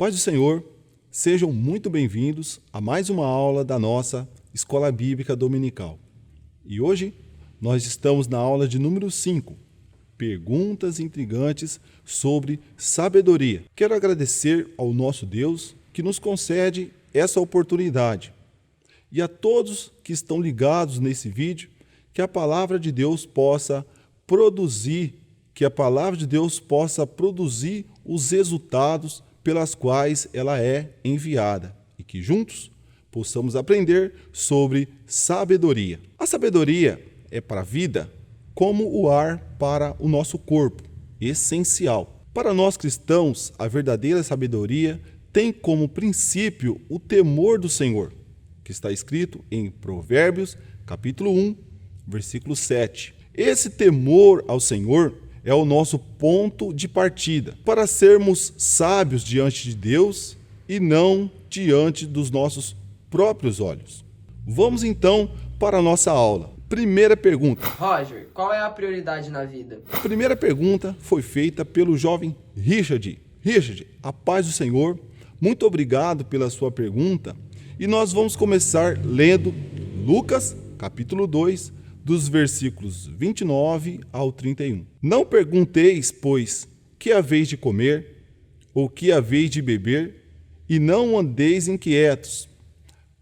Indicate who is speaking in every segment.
Speaker 1: Paz do Senhor, sejam muito bem-vindos a mais uma aula da nossa Escola Bíblica Dominical. E hoje nós estamos na aula de número 5, Perguntas Intrigantes sobre Sabedoria. Quero agradecer ao nosso Deus que nos concede essa oportunidade. E a todos que estão ligados nesse vídeo, que a palavra de Deus possa produzir, os resultados pelas quais ela é enviada e que juntos possamos aprender sobre sabedoria. A sabedoria é para a vida como o ar para o nosso corpo, essencial. Para nós cristãos, a verdadeira sabedoria tem como princípio o temor do Senhor, que está escrito em Provérbios, capítulo 1, versículo 7. Esse temor ao Senhor é o nosso ponto de partida para sermos sábios diante de Deus e não diante dos nossos próprios olhos. Vamos então para a nossa aula. Primeira pergunta.
Speaker 2: Roger, qual é a prioridade na vida?
Speaker 1: A primeira pergunta foi feita pelo jovem Richard. Richard, a paz do Senhor, muito obrigado pela sua pergunta. E nós vamos começar lendo Lucas, capítulo 2, dos versículos 29 ao 31. Não pergunteis, pois, que haveis de comer, ou que haveis de beber, e não andeis inquietos,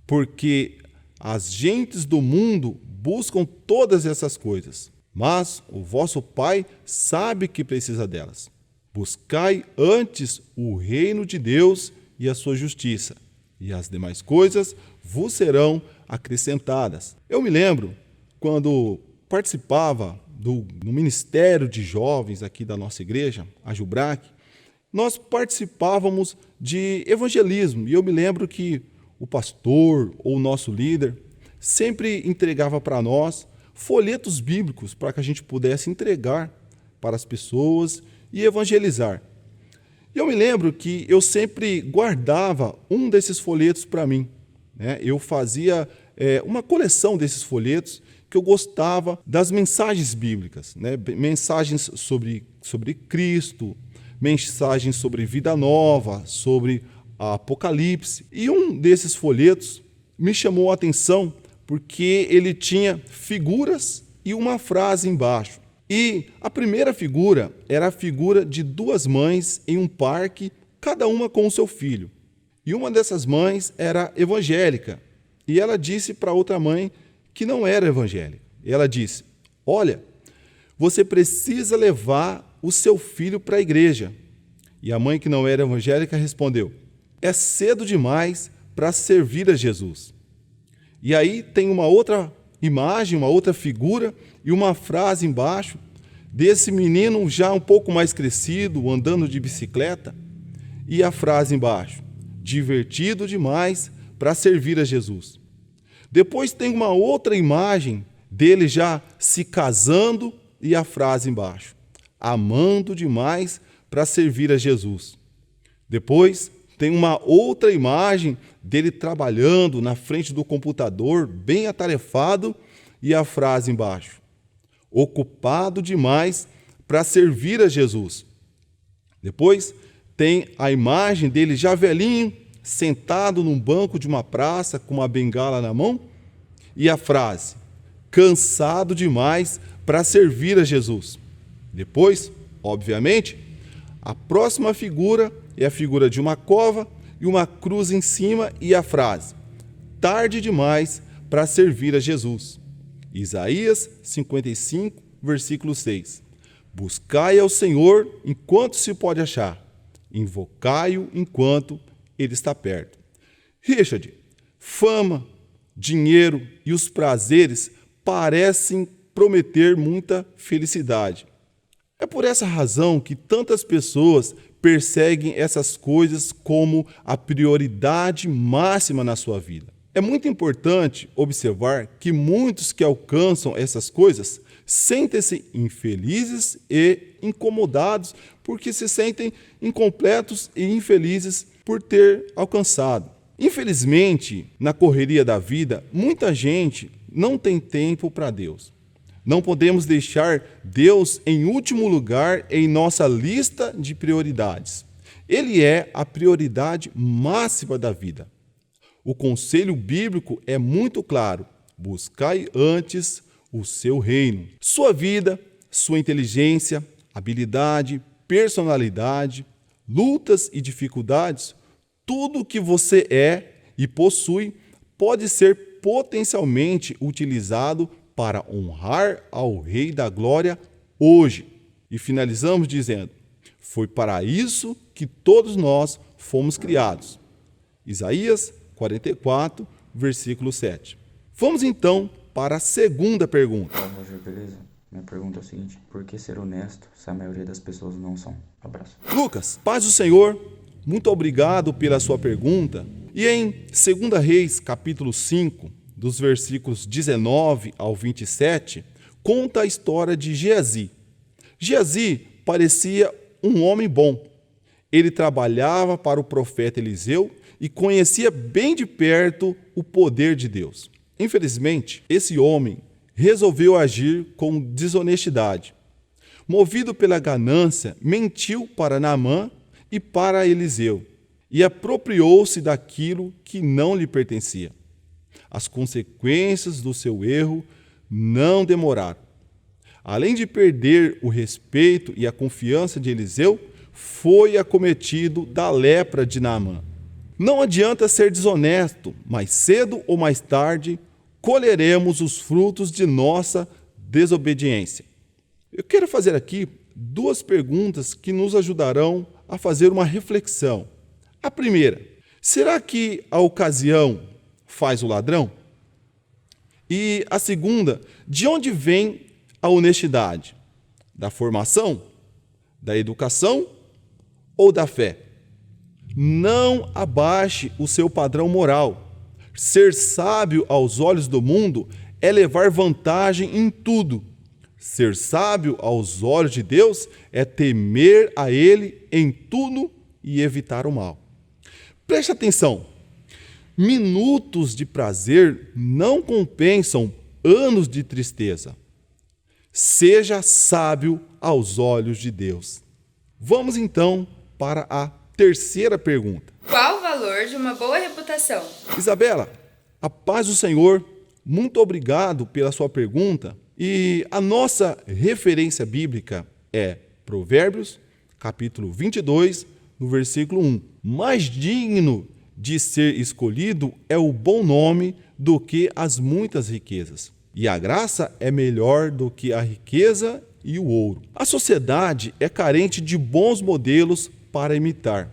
Speaker 1: porque as gentes do mundo buscam todas essas coisas, mas o vosso Pai sabe que precisa delas. Buscai antes o reino de Deus e a sua justiça, e as demais coisas vos serão acrescentadas. Eu me lembro quando participava no Ministério de Jovens aqui da nossa igreja, a Jubrac, nós participávamos de evangelismo. E eu me lembro que o pastor ou o nosso líder sempre entregava para nós folhetos bíblicos para que a gente pudesse entregar para as pessoas e evangelizar. E eu me lembro que eu sempre guardava um desses folhetos para mim, né? Eu fazia uma coleção desses folhetos que eu gostava das mensagens bíblicas, né? Mensagens sobre Cristo, mensagens sobre vida nova, sobre Apocalipse. E um desses folhetos me chamou a atenção porque ele tinha figuras e uma frase embaixo. E a primeira figura era a figura de duas mães em um parque, cada uma com o seu filho. E uma dessas mães era evangélica. E ela disse para outra mãe que não era evangélica. Ela disse: olha, você precisa levar o seu filho para a igreja. E a mãe que não era evangélica respondeu: é cedo demais para servir a Jesus. E aí tem uma outra imagem, uma outra figura e uma frase embaixo desse menino já um pouco mais crescido, andando de bicicleta. E a frase embaixo: divertido demais para servir a Jesus. Depois tem uma outra imagem dele já se casando e a frase embaixo: amando demais para servir a Jesus. Depois tem uma outra imagem dele trabalhando na frente do computador, bem atarefado, e a frase embaixo: ocupado demais para servir a Jesus. Depois tem a imagem dele já velhinho, sentado num banco de uma praça com uma bengala na mão, e a frase: cansado demais para servir a Jesus. Depois, obviamente, a próxima figura é a figura de uma cova e uma cruz em cima e a frase: tarde demais para servir a Jesus. Isaías 55, versículo 6. Buscai ao Senhor enquanto se pode achar, invocai-o enquanto ele está perto. Richard, fama, dinheiro e os prazeres parecem prometer muita felicidade. É por essa razão que tantas pessoas perseguem essas coisas como a prioridade máxima na sua vida. É muito importante observar que muitos que alcançam essas coisas sentem-se infelizes e incomodados porque se sentem incompletos e infelizes por ter alcançado. Infelizmente, na correria da vida, muita gente não tem tempo para Deus. Não podemos deixar Deus em último lugar em nossa lista de prioridades. Ele é a prioridade máxima da vida. O conselho bíblico é muito claro: buscai antes o seu reino. Sua vida, sua inteligência, habilidade, personalidade, lutas e dificuldades, tudo o que você é e possui pode ser potencialmente utilizado para honrar ao Rei da Glória hoje. E finalizamos dizendo: foi para isso que todos nós fomos criados. Isaías 44, versículo 7. Vamos então para a segunda pergunta.
Speaker 3: Fala, Roger, beleza? Minha pergunta é a seguinte: por que ser honesto se a maioria das pessoas não são? Abraço.
Speaker 1: Lucas, paz do Senhor, muito obrigado pela sua pergunta. E em 2 Reis, capítulo 5, dos versículos 19 ao 27, conta a história de Geazi. Geazi parecia um homem bom. Ele trabalhava para o profeta Eliseu e conhecia bem de perto o poder de Deus. Infelizmente, esse homem resolveu agir com desonestidade. Movido pela ganância, mentiu para Naamã e para Eliseu e apropriou-se daquilo que não lhe pertencia. As consequências do seu erro não demoraram. Além de perder o respeito e a confiança de Eliseu, foi acometido da lepra de Naamã. Não adianta ser desonesto, mais cedo ou mais tarde colheremos os frutos de nossa desobediência. Eu quero fazer aqui duas perguntas que nos ajudarão a fazer uma reflexão. A primeira: será que a ocasião faz o ladrão? E a segunda: de onde vem a honestidade? Da formação? Da educação? Ou da fé? Não abaixe o seu padrão moral. Ser sábio aos olhos do mundo é levar vantagem em tudo. Ser sábio aos olhos de Deus é temer a Ele em tudo e evitar o mal. Preste atenção. Minutos de prazer não compensam anos de tristeza. Seja sábio aos olhos de Deus. Vamos então para a terceira pergunta.
Speaker 4: Qual o valor de uma boa reputação?
Speaker 1: Isabela, a paz do Senhor, muito obrigado pela sua pergunta. E a nossa referência bíblica é Provérbios, capítulo 22, no versículo 1. Mais digno de ser escolhido é o bom nome do que as muitas riquezas. E a graça é melhor do que a riqueza e o ouro. A sociedade é carente de bons modelos para imitar.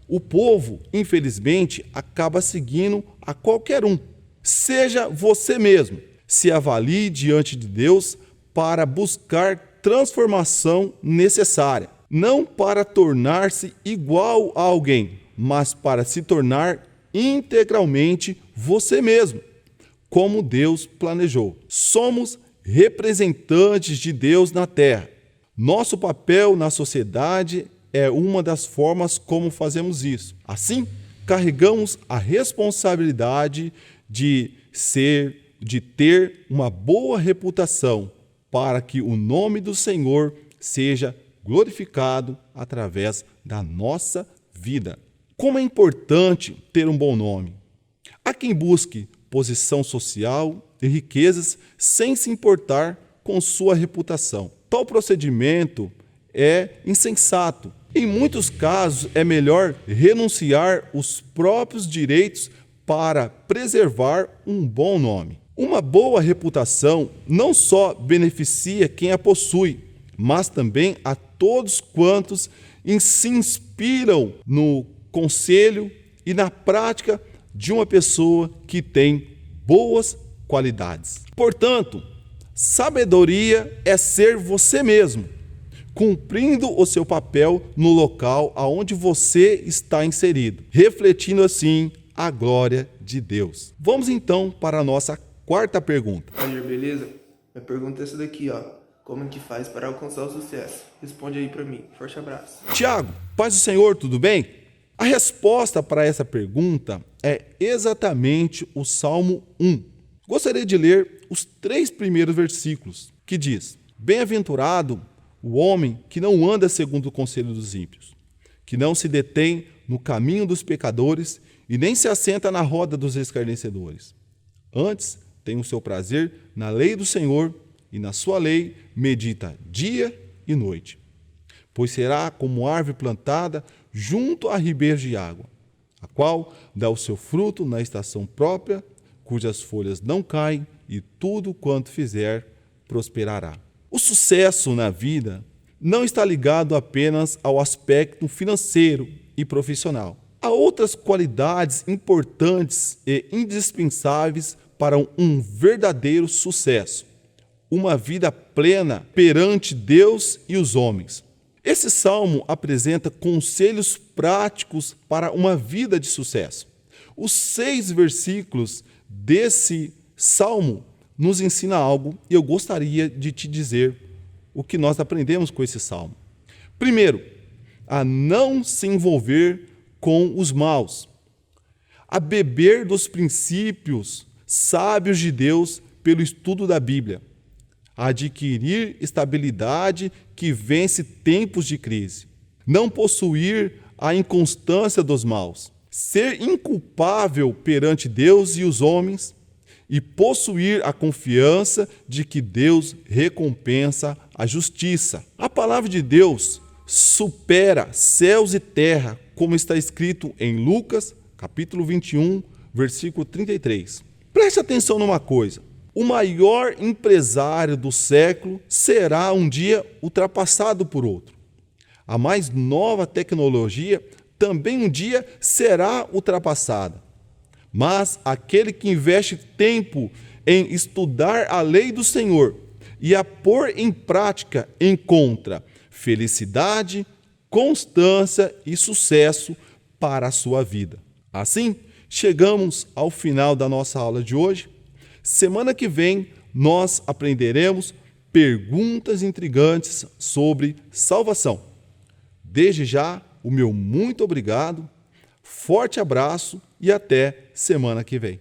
Speaker 1: O povo, infelizmente, acaba seguindo a qualquer um. Seja você mesmo. Se avalie diante de Deus para buscar transformação necessária. Não para tornar-se igual a alguém, mas para se tornar integralmente você mesmo, como Deus planejou. Somos representantes de Deus na terra. Nosso papel na sociedade é uma das formas como fazemos isso. Assim, carregamos a responsabilidade de ter uma boa reputação para que o nome do Senhor seja glorificado através da nossa vida. Como é importante ter um bom nome. Há quem busque posição social e riquezas sem se importar com sua reputação. Tal procedimento é insensato. Em muitos casos, é melhor renunciar os próprios direitos para preservar um bom nome. Uma boa reputação não só beneficia quem a possui, mas também a todos quantos se inspiram no conselho e na prática de uma pessoa que tem boas qualidades. Portanto, sabedoria é ser você mesmo, cumprindo o seu papel no local aonde você está inserido, refletindo assim a glória de Deus. Vamos então para a nossa quarta pergunta.
Speaker 5: Roger, beleza? Minha pergunta é essa daqui, ó. Como que faz para alcançar o sucesso? Responde aí para mim. Forte abraço.
Speaker 1: Tiago, paz do Senhor, tudo bem? A resposta para essa pergunta é exatamente o Salmo 1. Gostaria de ler os 3 primeiros versículos, que diz: Bem-aventurado o homem que não anda segundo o conselho dos ímpios, que não se detém no caminho dos pecadores e nem se assenta na roda dos escarnecedores. Antes, tem o seu prazer na lei do Senhor, e na sua lei medita dia e noite. Pois será como árvore plantada junto a ribeiros de água, a qual dá o seu fruto na estação própria, cujas folhas não caem, e tudo quanto fizer prosperará. O sucesso na vida não está ligado apenas ao aspecto financeiro e profissional. Há outras qualidades importantes e indispensáveis para um verdadeiro sucesso, uma vida plena perante Deus e os homens. Esse salmo apresenta conselhos práticos para uma vida de sucesso. Os 6 versículos desse salmo nos ensina algo e eu gostaria de te dizer o que nós aprendemos com esse salmo. Primeiro, a não se envolver com os maus, a beber dos princípios sábios de Deus pelo estudo da Bíblia, a adquirir estabilidade que vence tempos de crise, não possuir a inconstância dos maus, ser inculpável perante Deus e os homens e possuir a confiança de que Deus recompensa a justiça. A palavra de Deus supera céus e terra, como está escrito em Lucas, capítulo 21, versículo 33. Preste atenção numa coisa. O maior empresário do século será um dia ultrapassado por outro. A mais nova tecnologia também um dia será ultrapassada. Mas aquele que investe tempo em estudar a lei do Senhor e a pôr em prática encontra felicidade, constância e sucesso para a sua vida. Assim, chegamos ao final da nossa aula de hoje. Semana que vem, nós aprenderemos perguntas intrigantes sobre salvação. Desde já, o meu muito obrigado, forte abraço e até semana que vem.